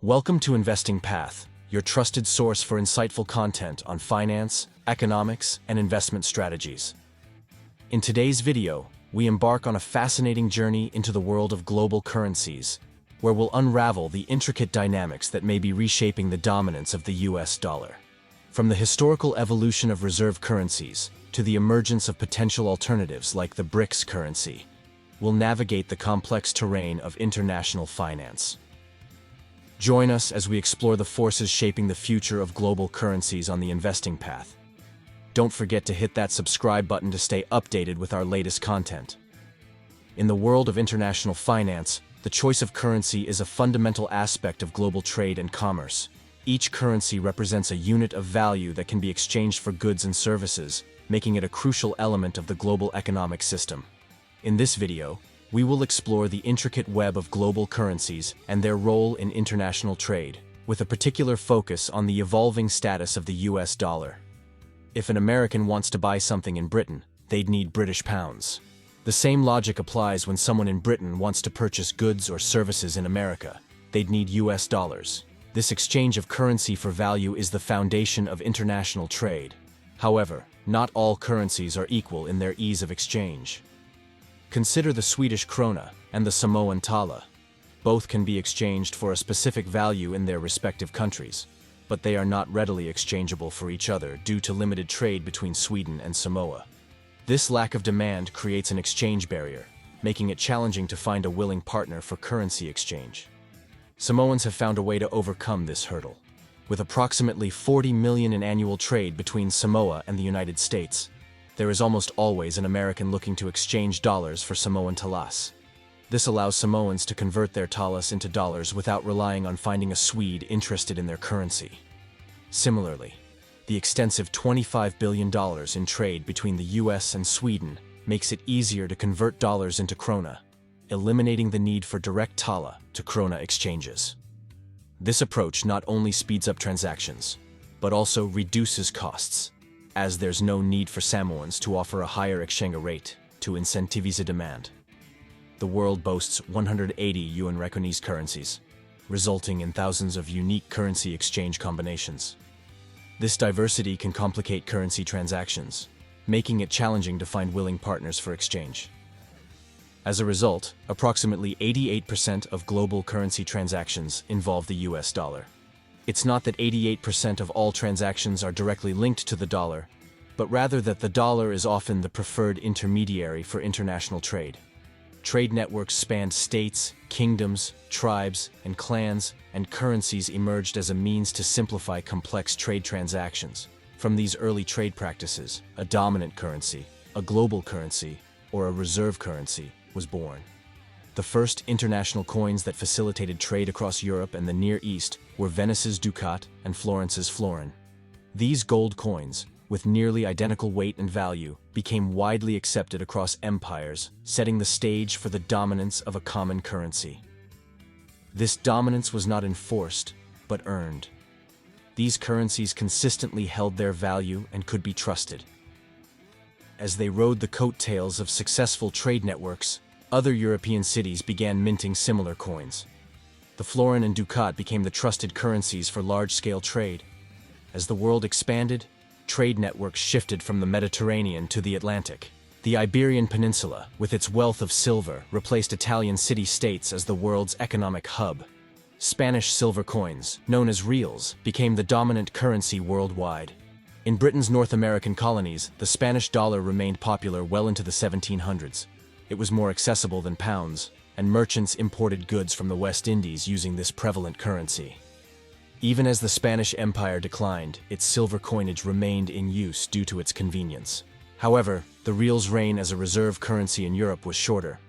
Welcome to Investing Path, your trusted source for insightful content on finance, economics, and investment strategies. In today's video, we embark on a fascinating journey into the world of global currencies, where we'll unravel the intricate dynamics that may be reshaping the dominance of the US dollar. From the historical evolution of reserve currencies to the emergence of potential alternatives like the BRICS currency, we'll navigate the complex terrain of international finance. Join us as we explore the forces shaping the future of global currencies on the investing path. Don't forget to hit that subscribe button to stay updated with our latest content. In the world of international finance, the choice of currency is a fundamental aspect of global trade and commerce. Each currency represents a unit of value that can be exchanged for goods and services, making it a crucial element of the global economic system. In this video, we will explore the intricate web of global currencies and their role in international trade, with a particular focus on the evolving status of the US dollar. If an American wants to buy something in Britain, they'd need British pounds. The same logic applies when someone in Britain wants to purchase goods or services in America. They'd need US dollars. This exchange of currency for value is the foundation of international trade. However, not all currencies are equal in their ease of exchange. Consider the Swedish krona and the Samoan tala. Both can be exchanged for a specific value in their respective countries, but they are not readily exchangeable for each other due to limited trade between Sweden and Samoa. This lack of demand creates an exchange barrier, making it challenging to find a willing partner for currency exchange. Samoans have found a way to overcome this hurdle. With approximately 40 million in annual trade between Samoa and the United States, there is almost always an American looking to exchange dollars for Samoan talas. This allows Samoans to convert their talas into dollars without relying on finding a Swede interested in their currency. Similarly, the extensive $25 billion in trade between the US and Sweden makes it easier to convert dollars into krona, eliminating the need for direct tala to krona exchanges. This approach not only speeds up transactions, but also reduces costs, as there's no need for Samoans to offer a higher exchange rate to incentivize demand. The world boasts 180 UN-recognized currencies, resulting in thousands of unique currency exchange combinations. This diversity can complicate currency transactions, making it challenging to find willing partners for exchange. As a result, approximately 88% of global currency transactions involve the US dollar. It's not that 88% of all transactions are directly linked to the dollar, but rather that the dollar is often the preferred intermediary for international trade. Trade networks spanned states, kingdoms, tribes, and clans, and currencies emerged as a means to simplify complex trade transactions. From these early trade practices, a dominant currency, a global currency, or a reserve currency was born. The first international coins that facilitated trade across Europe and the Near East were Venice's ducat and Florence's florin. These gold coins, with nearly identical weight and value, became widely accepted across empires, setting the stage for the dominance of a common currency. This dominance was not enforced, but earned. These currencies consistently held their value and could be trusted. As they rode the coattails of successful trade networks, other European cities began minting similar coins. The florin and ducat became the trusted currencies for large-scale trade. As the world expanded, trade networks shifted from the Mediterranean to the Atlantic. The Iberian Peninsula, with its wealth of silver, replaced Italian city-states as the world's economic hub. Spanish silver coins, known as reals, became the dominant currency worldwide. In Britain's North American colonies, the Spanish dollar remained popular well into the 1700s. It was more accessible than pounds, and merchants imported goods from the West Indies using this prevalent currency. Even as the Spanish Empire declined, its silver coinage remained in use due to its convenience. However, the real's reign as a reserve currency in Europe was shorter.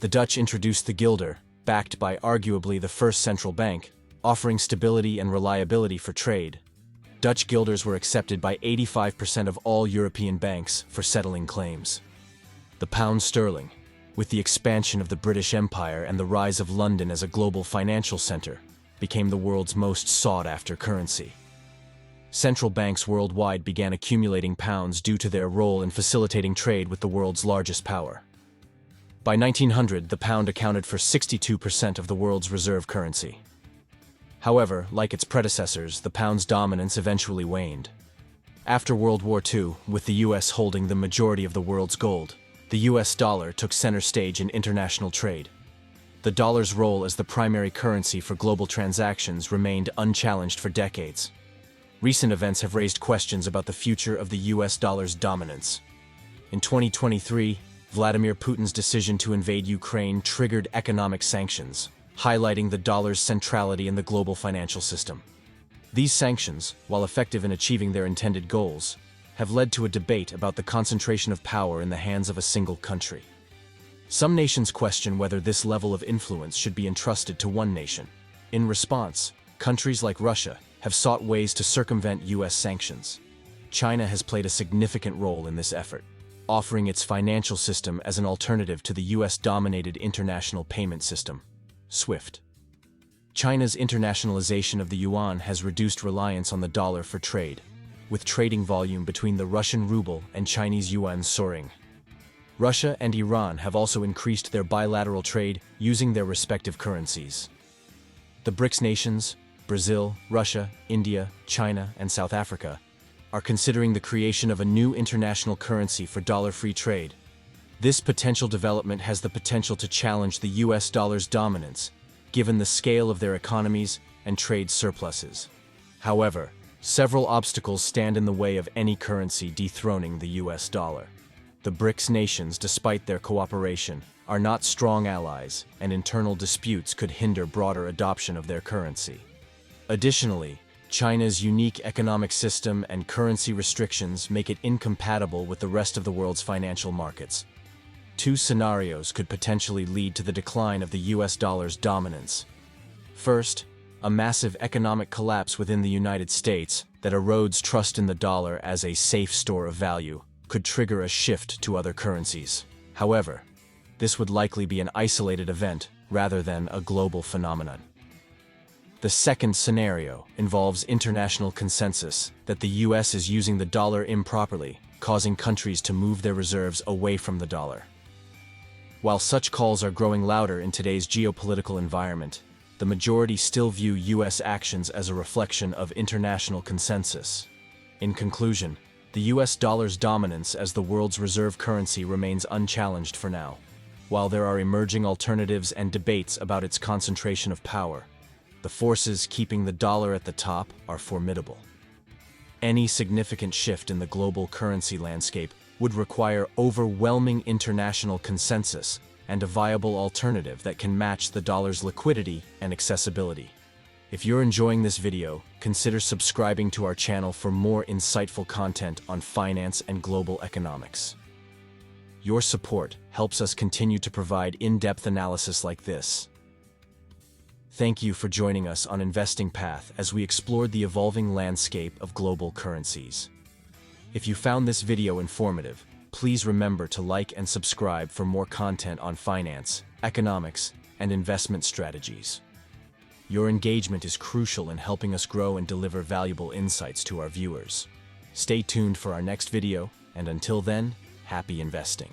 The Dutch introduced the guilder, backed by arguably the first central bank, offering stability and reliability for trade. Dutch guilders were accepted by 85% of all European banks for settling claims. The pound sterling, with the expansion of the British Empire and the rise of London as a global financial center, became the world's most sought-after currency. Central banks worldwide began accumulating pounds due to their role in facilitating trade with the world's largest power. By 1900, the pound accounted for 62% of the world's reserve currency. However, like its predecessors, the pound's dominance eventually waned. After World War II, with the US holding the majority of the world's gold, the US dollar took center stage in international trade. The dollar's role as the primary currency for global transactions remained unchallenged for decades. Recent events have raised questions about the future of the US dollar's dominance. In 2023, Vladimir Putin's decision to invade Ukraine triggered economic sanctions, highlighting the dollar's centrality in the global financial system. These sanctions, while effective in achieving their intended goals, have led to a debate about the concentration of power in the hands of a single country. Some nations question whether this level of influence should be entrusted to one nation. In response, countries like Russia have sought ways to circumvent US sanctions. China has played a significant role in this effort, offering its financial system as an alternative to the US-dominated international payment system, SWIFT. China's internationalization of the yuan has reduced reliance on the dollar for trade, with trading volume between the Russian ruble and Chinese yuan soaring. Russia and Iran have also increased their bilateral trade using their respective currencies. The BRICS nations, Brazil, Russia, India, China, and South Africa, are considering the creation of a new international currency for dollar-free trade. This potential development has the potential to challenge the US dollar's dominance, given the scale of their economies and trade surpluses. However, several obstacles stand in the way of any currency dethroning the US dollar. The BRICS nations, despite their cooperation, are not strong allies, and internal disputes could hinder broader adoption of their currency. Additionally, China's unique economic system and currency restrictions make it incompatible with the rest of the world's financial markets. Two scenarios could potentially lead to the decline of the US dollar's dominance. First, a massive economic collapse within the United States that erodes trust in the dollar as a safe store of value could trigger a shift to other currencies. However, this would likely be an isolated event rather than a global phenomenon. The second scenario involves international consensus that the US is using the dollar improperly, causing countries to move their reserves away from the dollar. While such calls are growing louder in today's geopolitical environment, the majority still view US actions as a reflection of international consensus. In conclusion, the US dollar's dominance as the world's reserve currency remains unchallenged for now, while there are emerging alternatives and debates about its concentration of power. The forces keeping the dollar at the top are formidable. Any significant shift in the global currency landscape would require overwhelming international consensus and a viable alternative that can match the dollar's liquidity and accessibility. If you're enjoying this video, consider subscribing to our channel for more insightful content on finance and global economics. Your support helps us continue to provide in-depth analysis like this. Thank you for joining us on Investing Path as we explored the evolving landscape of global currencies. If you found this video informative, please remember to like and subscribe for more content on finance, economics, and investment strategies. Your engagement is crucial in helping us grow and deliver valuable insights to our viewers. Stay tuned for our next video, and until then, happy investing.